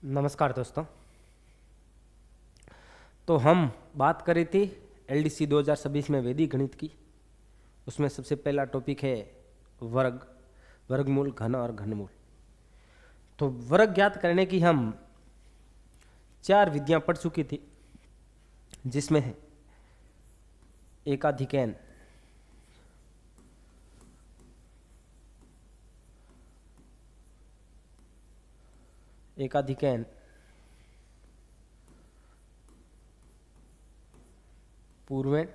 नमस्कार दोस्तों। तो हम बात कर रहे थे एलडीसी 2026 में वैदिक गणित की। उसमें सबसे पहला टॉपिक है वर्ग, वर्गमूल, घन और घनमूल। तो वर्ग ज्ञात करने की हम 4 विधियां पढ़ चुकी थी, जिसमें है एकाधिकैन, एकाधिकैन, पूर्वेण,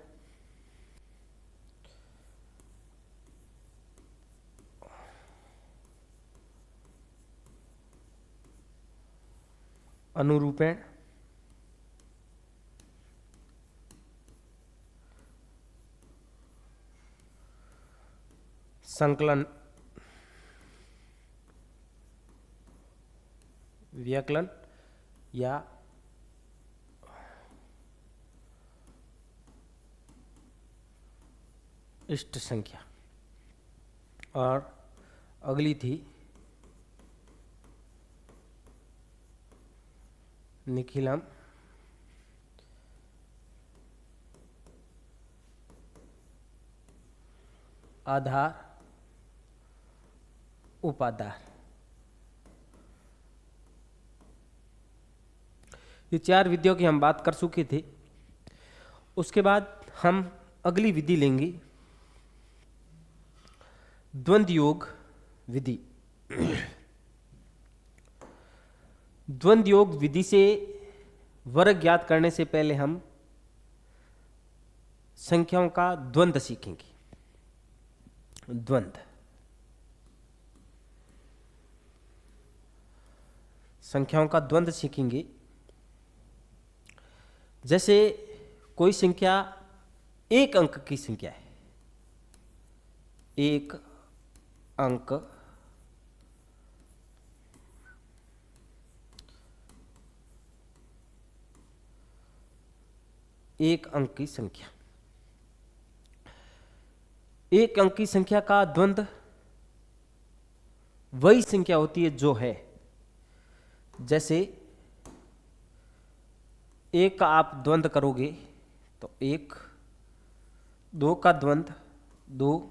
अनुरूपेण, संकलन, व्यकलन या इष्ट संख्या। और अगली थी निखिलम, आधार, उपाधार। ये 4 विधियों की हम बात कर चुके थे। उसके बाद हम अगली विधि लेंगे, द्वंद्व योग विधि। द्वंद्व योग विधि से वर्ग ज्ञात करने से पहले हम संख्याओं का द्वंद्व सीखेंगे। द्वंद्व, संख्याओं का द्वंद्व सीखेंगे। जैसे कोई संख्या एक अंक की संख्या है, एक अंक, एक अंक की संख्या, एक अंक की संख्या का द्वंद्व वही संख्या होती है जो है। जैसे एक का आप द्वंद्व करोगे तो एक, दो का द्वंद्व दो,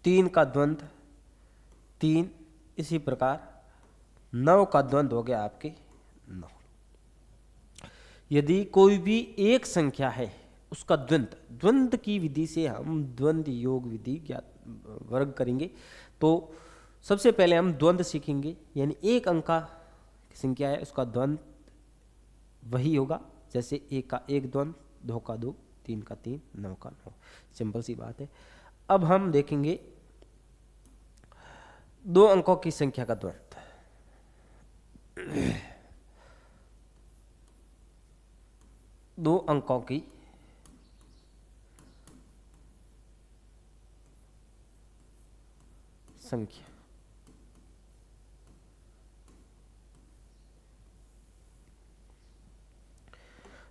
तीन का द्वंद्व तीन, इसी प्रकार 9 का द्वंद्व हो गया आपके 9। यदि कोई भी एक संख्या है उसका द्वंद्व, द्वंद्व की विधि से हम द्वंद्व योग विधि ज्ञात वर्ग करेंगे। तो सबसे पहले हम द्वंद्व सीखेंगे, यानी एक अंक का संख्या है उसका द्वंद्व वही होगा। जैसे एक का एक द्वंद्व, दो का दो, तीन का तीन, 9 का 9। सिंपल सी बात है। अब हम देखेंगे दो अंकों की संख्या का द्वंद्व। दो अंकों की संख्या,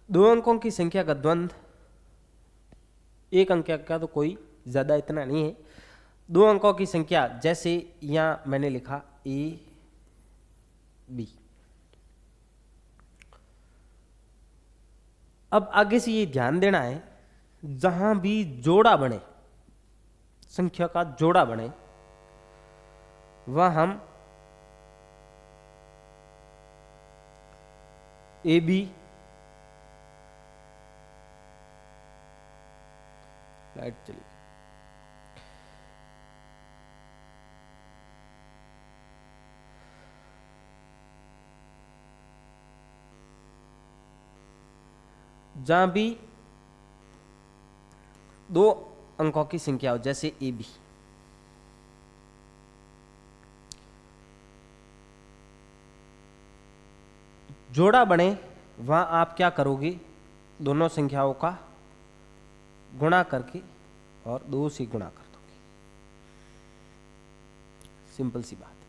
दो अंकों की संख्या का द्वंद्व, एक अंक का तो कोई ज्यादा इतना नहीं है। दो अंकों की संख्या, जैसे यहां मैंने लिखा ए बी। अब आगे से ये ध्यान देना है, जहां भी जोड़ा बने, संख्या का जोड़ा बने, वह हम ए बी, लाइट चली, जहां भी दो अंकों की संख्या हो, जैसे ए बी, जोड़ा बने, वहां आप क्या करोगे, दोनों संख्याओं का गुणा करके और 2 से गुणा कर दोगे। सिंपल सी बात है।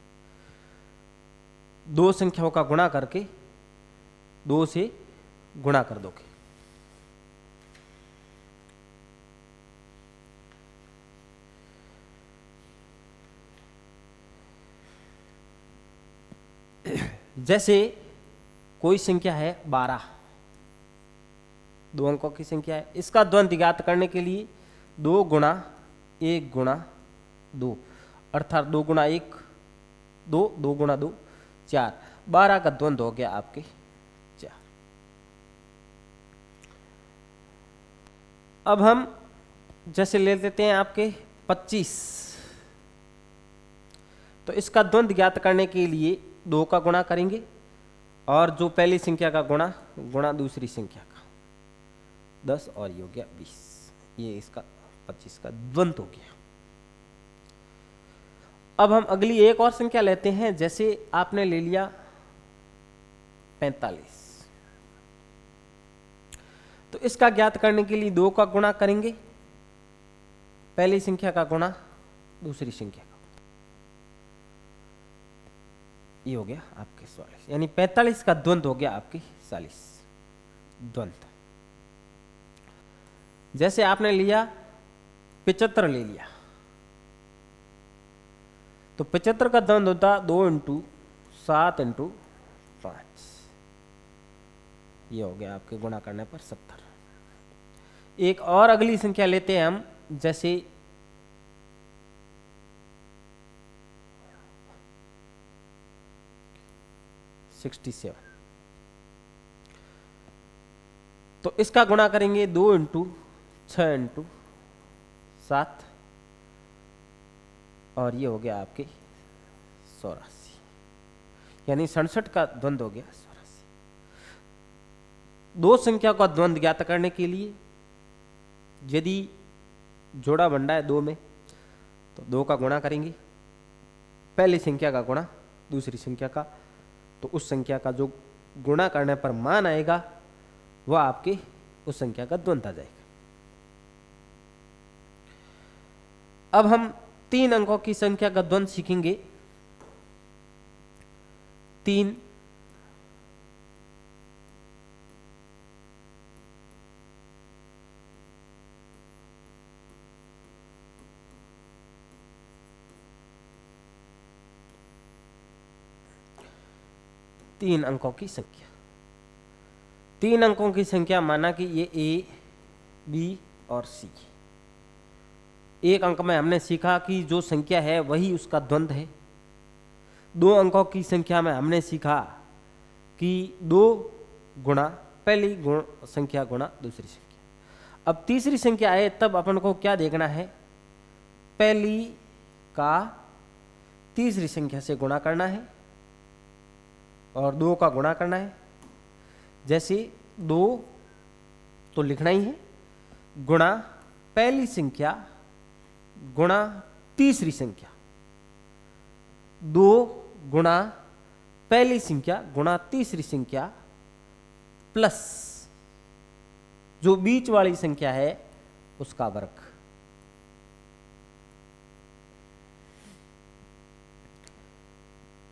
दो संख्याओं का गुणा करके 2 से गुणा कर दोगे। जैसे कोई संख्या है 12, 2 अंकों की संख्या है, इसका द्वंद्व ज्ञात करने के लिए 2 गुणा 1 गुणा 2, अर्थात 2 गुणा 1 2, 2 गुणा 2 4, 12 का द्वंद्व हो गया आपके 4। अब हम जैसे ले लेते हैं आपके 25, तो इसका द्वंद्व ज्ञात करने के लिए 2 का गुणा करेंगे और जो पहली संख्या का गुणा गुणा दूसरी संख्या का 10 और ये हो गया 20, ये इसका 25 का द्वंद्व हो गया। अब हम अगली एक और संख्या लेते हैं, जैसे आपने ले लिया 45, तो इसका ज्ञात करने के लिए 2 का गुणा करेंगे, पहली संख्या का गुणा दूसरी संख्या का, ये हो गया आपके 44, यानी 45 का द्वंद्व हो गया आपके 40 द्वंद्व। जैसे आपने लिया 75 ले लिया, तो 75 का द्वंद्व होता 2 × 7 × 5, ये हो गया आपके गुणा करने पर 70। एक और अगली संख्या लेते हैं हम, जैसे 67, तो इसका गुणा करेंगे 2 × 6 × 7 और ये हो गया आपके 84, यानी 67 का द्वंद्व हो गया 84। दो संख्या का द्वंद्व ज्ञात करने के लिए यदि जोड़ा बंडा है 2 में, तो 2 का गुणा करेंगे, पहली संख्या का गुणा दूसरी संख्या का, तो उस संख्या का जो गुणा करने पर मान आएगा वह आपके उस संख्या का द्वंद्व आ जाएगा। अब हम 3 अंकों की संख्या का द्वंद्व सीखेंगे। 3 3 अंकों की संख्या, 3 अंकों की संख्या माना कि ये ए, बी और सी। एक अंक में हमने सीखा कि जो संख्या है वही उसका द्वंद्व है। 2 अंकों की संख्या में हमने सीखा कि 2 गुणा पहली संख्या गुणा दूसरी संख्या। अब तीसरी संख्या है, तब अपन को क्या देखना है, पहली का तीसरी संख्या से गुणा करना है और 2 का गुणा करना है। जैसे 2 तो लिखना ही है, गुणा पहली संख्या गुणा तीसरी संख्या, 2 गुणा पहली संख्या गुणा तीसरी संख्या प्लस जो बीच वाली संख्या है उसका वर्ग।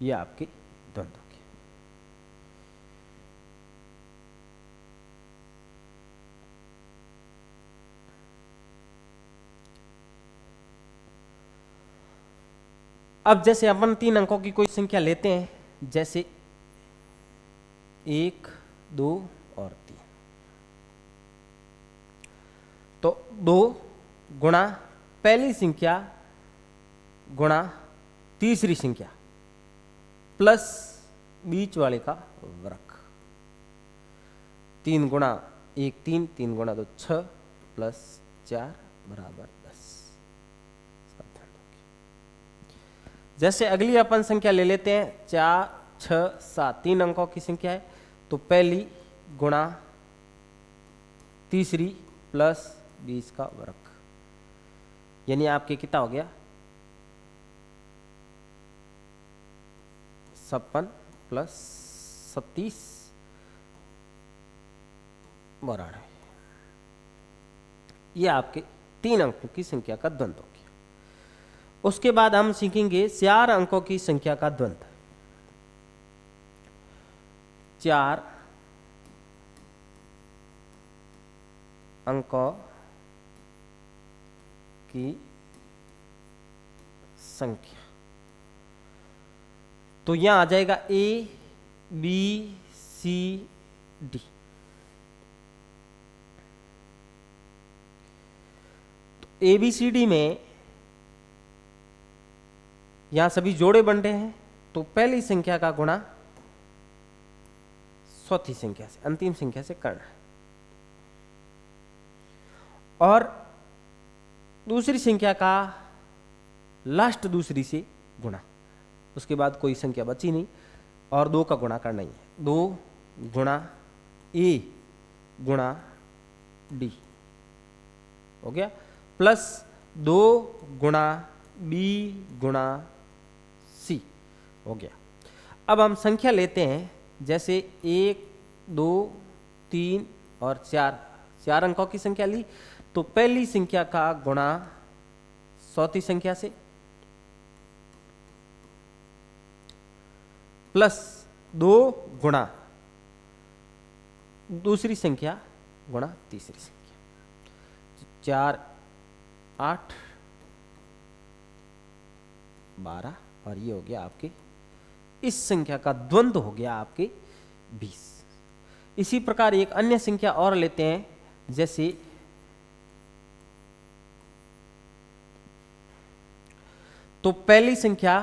यह आपके द्वंद्व हो गए। अब जैसे अपन 3 अंकों की कोई संख्या लेते हैं, जैसे 1, 2 और 3, तो 2 गुणा पहली संख्या गुणा तीसरी संख्या प्लस बीच वाले का वर्ग। 3 गुणा 1 3, 3 गुणा 2 6 प्लस 4 बराबर 10। जैसे अगली अपन संख्या ले लेते हैं 4, 6, 7, 3 अंकों की संख्या है, तो पहली गुणा तीसरी प्लस 20 का वर्ग, यानी आपके कितना हो गया 56 प्लस 37 92। ये आपके 3 अंकों की संख्या का द्वंद्व हो गया। उसके बाद हम सीखेंगे 4 अंकों की संख्या का द्वंद्व। 4 अंकों की संख्या, तो यहां आ जाएगा A बी सी डी। तो ए बी सी डी में यहां सभी जोड़े बन रहे हैं, तो पहली संख्या का गुणा चौथी संख्या से, अंतिम संख्या से करना है, और दूसरी संख्या का लास्ट दूसरी से गुणा, उसके बाद कोई संख्या बची नहीं, और 2 का गुणा करना ही है। 2 गुणा ए गुणा डी हो गया, प्लस 2 गुणा बी गुणा सी हो गया। अब हम संख्या लेते हैं, जैसे 1 2 3 और 4 अंकों की संख्या ली, तो पहली संख्या का गुणा चौथी संख्या से, प्लस 2 गुणा दूसरी संख्या गुणा तीसरी संख्या, 4 8 12, और ये हो गया आपके, इस संख्या का द्वंद्व हो गया आपके 20। इसी प्रकार एक अन्य संख्या और लेते हैं, जैसे तो पहली संख्या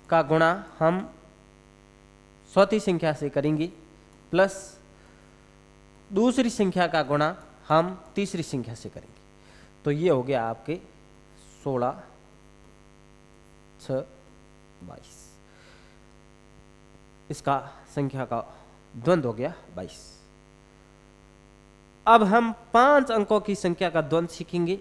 का गुणा हम चौथी संख्या से करेंगे, प्लस दूसरी संख्या का गुणा हम तीसरी संख्या से करेंगे, तो ये हो गया आपके 16 6 22। इसका संख्या का द्वंद्व हो गया 22। अब हम 5 अंकों की संख्या का द्वंद्व सीखेंगे।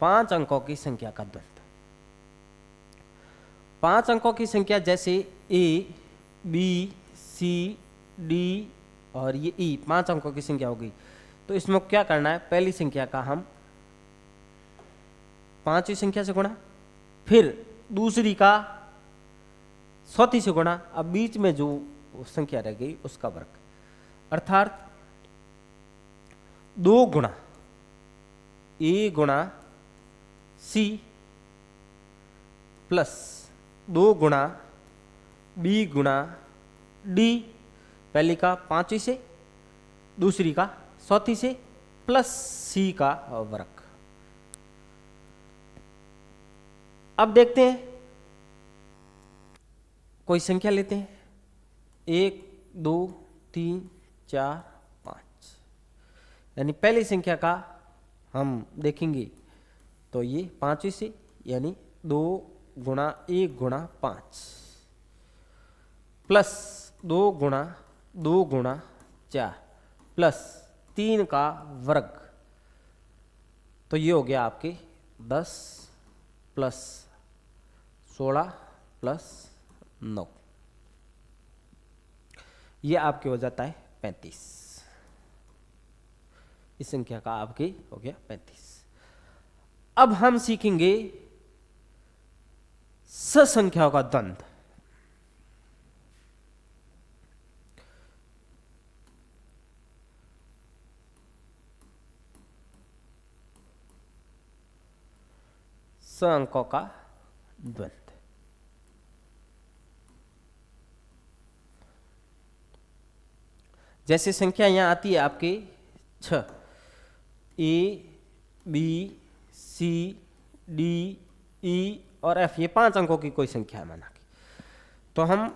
पांच अंकों की संख्या का द्वंद्व। 5 अंकों की संख्या जैसे ए बी सी डी और ये ई 5 अंकों की संख्या हो गई, तो इसमें क्या करना है, पहली संख्या का हम 5वीं संख्या से गुणा, फिर दूसरी का चौथी से गुणा, अब बीच में जो संख्या रह गई उसका वर्ग, अर्थात 2 गुणा ए गुणा सी प्लस 2 गुणा बी गुणा डी, पहली का 5वीं से, दूसरी का चौथी से, प्लस सी का वर्ग। अब देखते हैं, कोई संख्या लेते हैं, 1 2 3 4 5, यानी पहली संख्या का हम देखेंगे तो ये 5वीं से, यानी 2 गुणा 1 गुणा 5 प्लस 2 गुणा 4 प्लस 3 का वर्ग, तो ये हो गया आपके 10 प्लस 16 प्लस 9, ये आपके हो जाता है 35। इस संख्या का आपके हो गया 35। अब हम सीखेंगे ससंख्याओं का द्वंद्व। स अंकों का द्वंद्व। जैसे संख्या यहां आती है आपके 6, A B C D E और एफ, ये 5 अंकों की कोई संख्या है माना कि, तो हम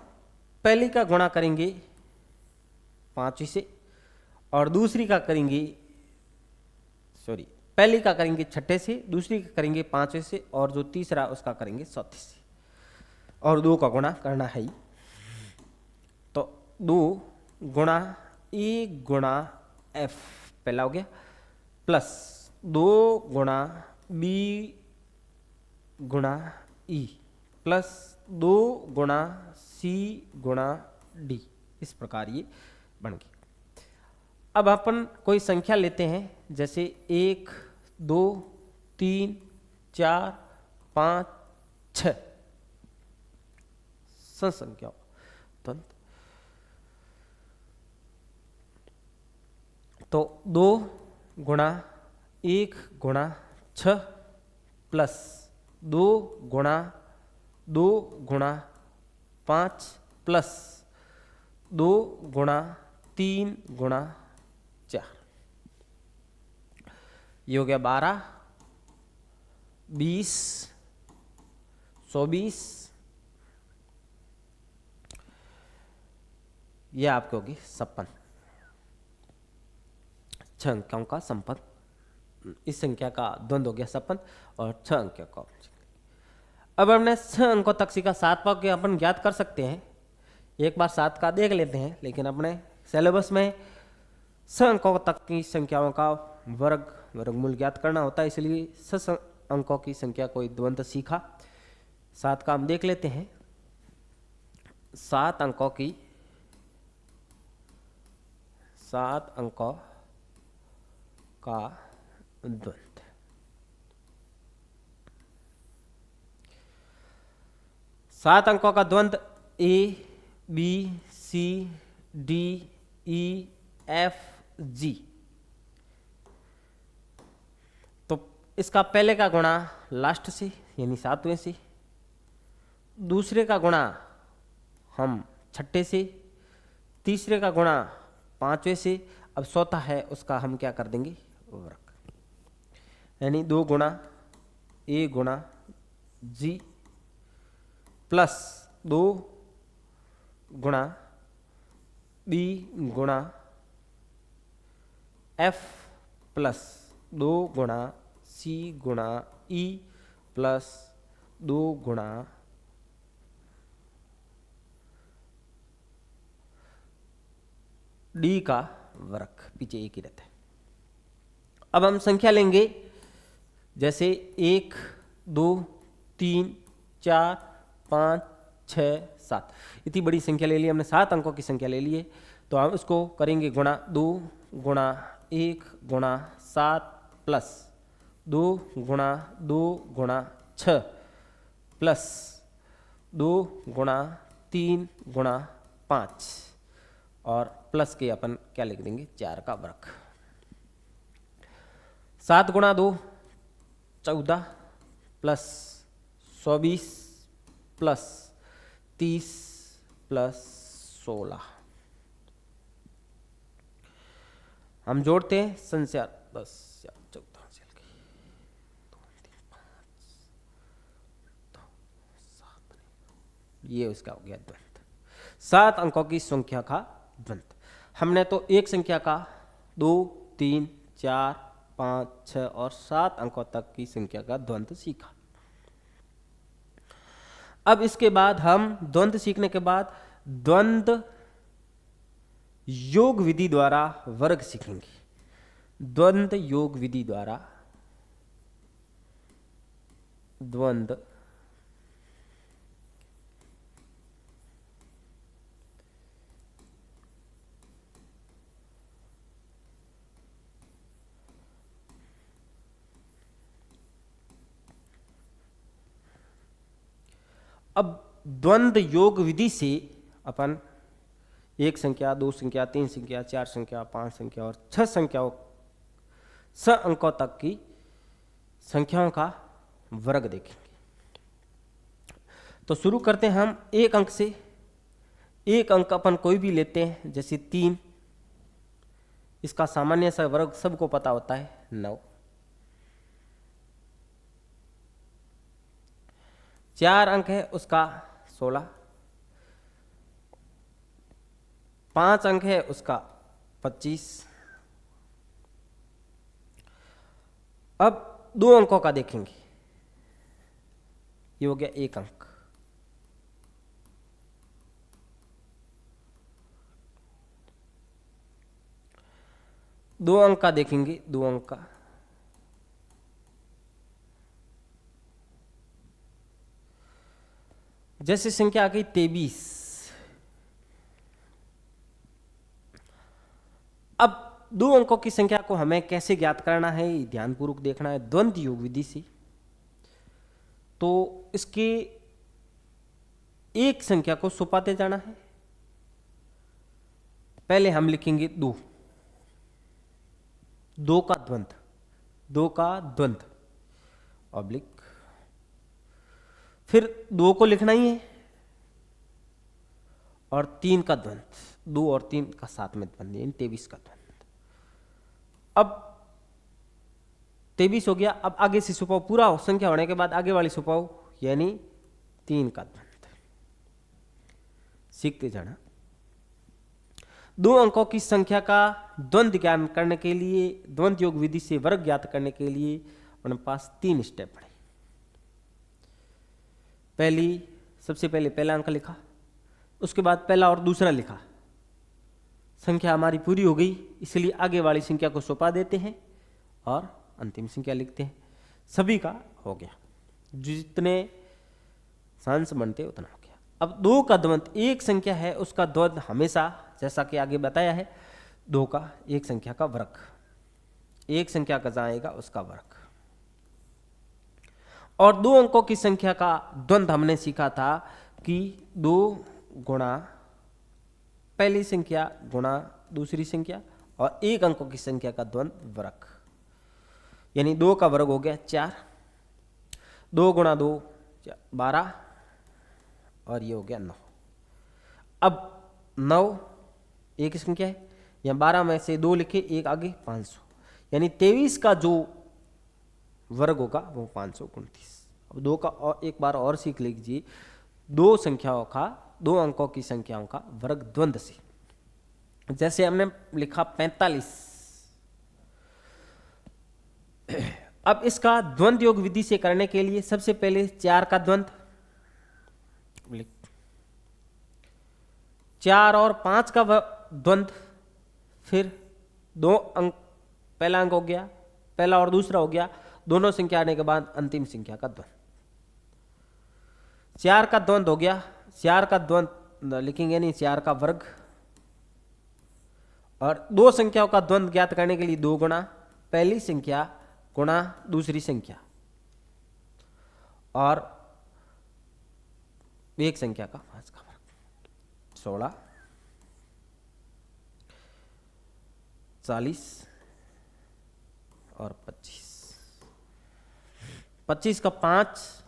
पहली का गुणा करेंगे 5वीं से, और दूसरी का करेंगे पहली का करेंगे 6ठे से, दूसरी का करेंगे 5वें से, और जो तीसरा उसका करेंगे 4थी से, और 2 का गुणा करना है ही। तो 2 गुणा ए गुणा एफ पहला हो गया, प्लस 2 गुणा बी गुणा ई, प्लस 2 गुणा सी गुणा डी, इस प्रकार ये बन गया। अब अपन कोई संख्या लेते हैं, जैसे 1 2 3 4 5 6, संख्याओं द्वंद। तो 2 गुणा 1 गुणा 6 प्लस 2 गुणा 2 गुणा 5 प्लस 2 गुणा 3 गुणा 4, ये हो गया 12, 20, 120, ये आपके होगी 56, 6 अंकों का संपन्न। इस संख्या का द्वंद हो गया 56 और 6 अंकों का। अब हमने 6 अंकों तक सीखा। 7 पाँव के अपन ज्ञात कर सकते हैं, एक बार 7 का देख लेते हैं, लेकिन अपने सिलेबस में 6 अंकों तक की संख्याओं का वर्गमूल ज्ञात करना होता है, इसलिए 6 अंकों की संख्या कोई द्वंद सीखा। 7 का हम देख लेते हैं। 7 अंकों का द्वंद। सात अंकों का द्वंद A B C D E F G। तो इसका पहले का गुणा लास्ट से यानी 7वें से, दूसरे का गुणा हम 6ठे से, तीसरे का गुणा 5वें से, अब चौथा है उसका हम क्या कर देंगे वर्ग, यानी 2 गुणा A गुणा G प्लस 2 गुणा B गुणा F प्लस 2 गुणा C गुणा E प्लस 2 गुणा D का वर्ग, पीछे एक ही रहता है। अब हम संख्या लेंगे, जैसे 1 2 3 4 5 6 7, इतनी बड़ी संख्या ले ली हमने, 7 अंकों की संख्या ले ली है। तो हम उसको करेंगे गुणा 2 गुणा 1 गुणा 7 प्लस 2 गुणा 2 गुणा 6 प्लस 2 गुणा 3 गुणा 5 और प्लस के अपन क्या लिख देंगे 4 का वर्ग। 7 गुणा 2 14 प्लस 24 प्लस 30 प्लस 16, हम जोड़ते हैं संख्या 10 या 14 से 2 3 5 2 7, ये उसका हो गया द्वंद। 7 अंकों की संख्या का द्वंद। हमने तो एक संख्या का 2 3 4 5 6 और 7 अंकों तक की संख्या का द्वंद सीखा। अब इसके बाद हम द्वंद सीखने के बाद द्वंद योग विधि द्वारा वर्ग सीखेंगे। द्वंद योग विधि द्वारा द्वंद अब द्वंद योग विधि से अपन 1 संख्या 2 संख्या 3 संख्या 4 संख्या 5 संख्या और 6 संख्याओं 6 अंकों तक की संख्याओं का वर्ग देखेंगे। तो शुरू करते हैं हम 1 अंक से। 1 अंक अपन कोई भी लेते हैं, जैसे 3, इसका सामान्य सा वर्ग सबको पता होता है 9। 4 अंक है उसका 16, 5 अंक है उसका 25। अब 2 अंकों का देखेंगे, ये हो गया 1 अंक। 2 अंक का देखेंगे, 2 अंक का, जैसे संख्या आ गई 23। अब 2 अंकों की संख्या को हमें कैसे ज्ञात करना है, ध्यानपूर्वक देखना है द्वंद योग विधि से। तो इसके एक संख्या को छुपाते जाना है। पहले हम लिखेंगे 2, 2 का द्वंद्व, 2 का द्वंद्व ऑब्लिक, फिर 2 को लिखना ही है, और 3 का द्वंद्व, 2 और 3 का साथ में द्वंद्व यानी 23 का द्वंद्व। अब 23 हो गया। अब आगे से छुपाओ, पूरा संख्या होने के बाद आगे वाली छुपाओ यानी 3 का द्वंद्व। सीखते जाना। 2 अंकों की संख्या का द्वंद्व ज्ञान करने के लिए, द्वंद्व योग विधि से वर्ग ज्ञात करने के लिए अपने पास 3 स्टेप पड़े। सबसे पहले पहला अंक लिखा, उसके बाद पहला और दूसरा लिखा। संख्या हमारी पूरी हो गई, इसलिए आगे वाली संख्या को छुपा देते हैं और अंतिम संख्या लिखते हैं। सभी का हो गया, जितने सांस बनते उतना हो गया। अब 2 का द्वंद्व, एक संख्या है उसका द्वंद्व हमेशा, जैसा कि आगे बताया है, 2 का एक संख्या का वर्ग, एक संख्या का जहां आएगा उसका वर्ग। और 2 अंकों की संख्या का द्वंद्व हमने सीखा था कि 2 गुणा पहली संख्या गुणा दूसरी संख्या, और 1 अंकों की संख्या का द्वंद्व वर्ग, यानी 2 का वर्ग हो गया 4, 2 गुणा 2 12, और ये हो गया 9। अब 9 एक संख्या है, या 12 में से 2 लिखे, एक आगे 500, यानी 23 का जो वर्ग होगा वो 529। अब 2 का और एक बार और सीख लीजिए, 2 संख्याओं का, 2 अंकों की संख्याओं का वर्ग द्वंद्व से। जैसे हमने लिखा 45, अब इसका द्वंद्व योग विधि से करने के लिए सबसे पहले 4 का द्वंद्व, 4 और 5 का द्वंद्व, फिर 2 अंक, पहला अंक हो गया, पहला और दूसरा हो गया, दोनों संख्या आने के बाद अंतिम संख्या का द्वंद्व। 4 का द्वंद्व हो गया, 4 का द्वंद्व लिखेंगे नहीं, 4 का वर्ग, और 2 संख्याओं का द्वंद्व ज्ञात करने के लिए 2 गुणा पहली संख्या गुणा दूसरी संख्या, और एक संख्या का 5 का वर्ग, 16, 40 और 25। 25 का 5,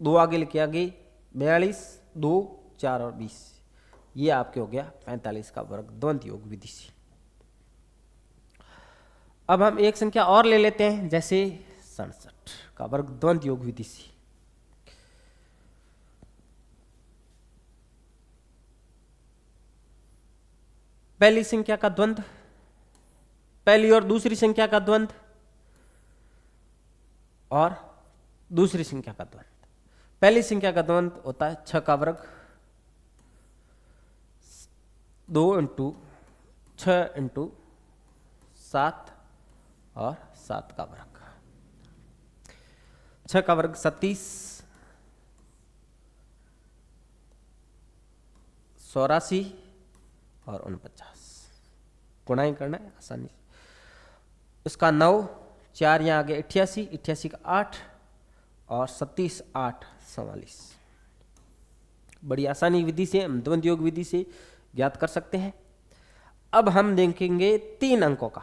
2 आगे लिखे, आगे 42, 2 4 और 20, ये आपके हो गया 45 का वर्ग द्वंद्व योग विधि से। अब हम एक संख्या और ले लेते हैं, जैसे 67 का वर्ग द्वंद्व योग विधि से। पहली संख्या का द्वंद्व, पहली और दूसरी संख्या का द्वंद्व, और दूसरी संख्या का द्वंद्व। पहली संख्या का द्वंद्व होता है 6 का वर्ग, 2 × 6 × 7 और 7 का वर्ग। 6 का वर्ग 37, 84 और 49। गुणाएं करना है आसानी से। इसका 9, 4 यहाँ आगे 88, 88 का 8 और 37, 8 44। बड़ी आसानी विधि से, हम द्वंद्व योग विधि से ज्ञात कर सकते हैं। अब हम देखेंगे 3 अंकों का,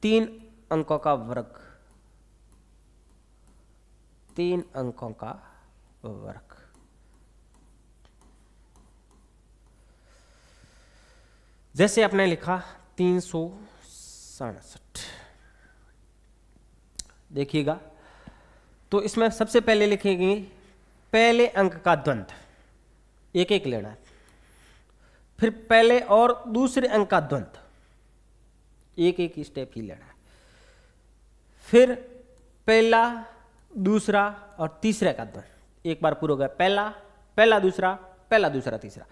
3 अंकों का वर्ग, 3 अंकों का वर्ग। जैसे आपने लिखा 367, देखिएगा तो इसमें सबसे पहले लिखेंगे पहले अंक का द्वंद्व, एक एक लेना है, फिर पहले और दूसरे अंक का द्वंद्व, एक एक स्टेप ही लेना है, फिर पहला दूसरा और तीसरे का द्वंद्व। एक बार पूरा हो गया, पहला, पहला दूसरा, पहला दूसरा तीसरा।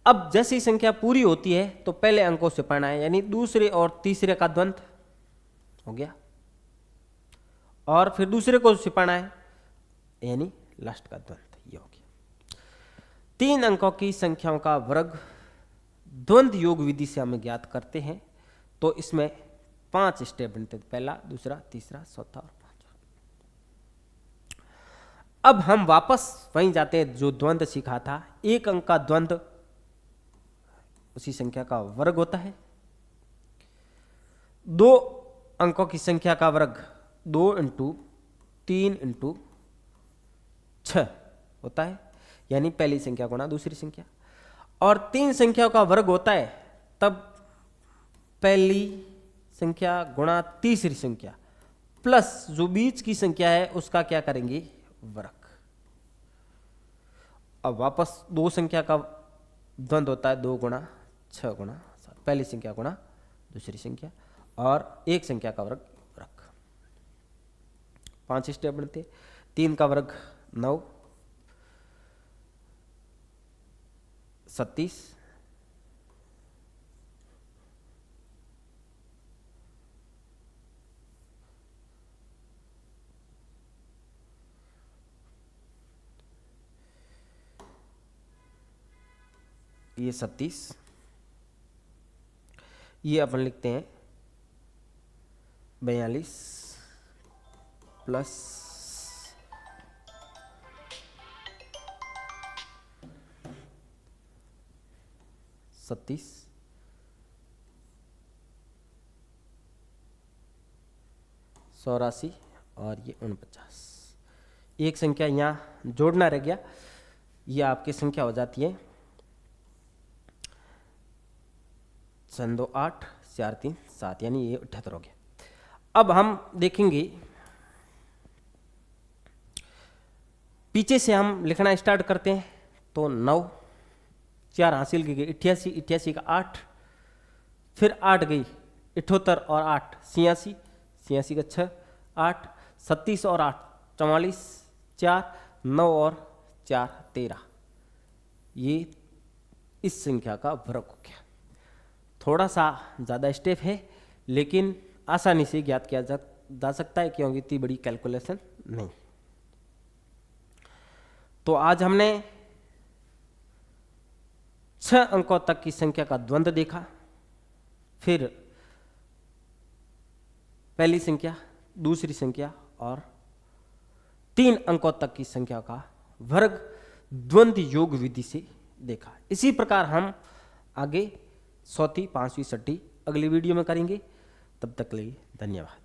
अब जैसी संख्या पूरी होती है तो पहले अंकों से पढ़ना है, यानी दूसरे और तीसरे का द्वंद्व हो गया, और फिर दूसरे को सिपाना है, यानी लास्ट का द्वंद्व, ये हो गया। 3 अंकों की संख्याओं का वर्ग द्वंद्व योग विधि से हम ज्ञात करते हैं। तो इसमें 5 स्टेप बनते हैं, पहला, दूसरा, तीसरा, चौथा और 5वां। अब हम वापस वहीं जाते हैं जो द्वंद्व सीखा था। एक अंक का द्वंद्व उसी संख्या का वर्ग होता है। दो अंकों की संख्या का वर्ग 2 इंटू 3 इंटू 6 होता है, यानी पहली संख्या गुणा दूसरी संख्या। और 3 संख्याओं का वर्ग होता है तब पहली संख्या गुणा तीसरी संख्या प्लस जो बीच की संख्या है उसका क्या करेंगे, वर्ग। अब वापस दो संख्या का द्वंद्व होता है 2 गुणा 6 गुणा 7, पहली संख्या गुणा दूसरी संख्या, और एक संख्या का वर्ग वर्ग। 5 स्टेप बनते। 3 का वर्ग 9, 37, ये 37, ये अपन लिखते हैं 42 प्लस 37, 84 और ये 49। एक संख्या यहाँ जोड़ना रह गया, ये आपकी संख्या हो जाती है 3 2 8 4 3 7, यानी ये 78 हो गया। अब हम देखेंगे पीछे से हम लिखना स्टार्ट करते हैं। तो 9, 4 हासिल की गई 88, 88 का 8, फिर 8 गई 78 और 8 86, 86 का 6 8, 37 और 8 44, 4 9 और 4 13, ये इस संख्या का वर्ग हो गया। थोड़ा सा ज़्यादा स्टेप है लेकिन आसानी से ज्ञात किया जा सकता है क्योंकि इतनी बड़ी कैलकुलेशन नहीं। तो आज हमने 6 अंकों तक की संख्या का द्वंद्व देखा, फिर पहली संख्या दूसरी संख्या और 3 अंकों तक की संख्या का वर्ग द्वंद्व योग विधि से देखा। इसी प्रकार हम आगे 4वीं 5वीं 6वीं अगली वीडियो में करेंगे। तब तक के लिए धन्यवाद।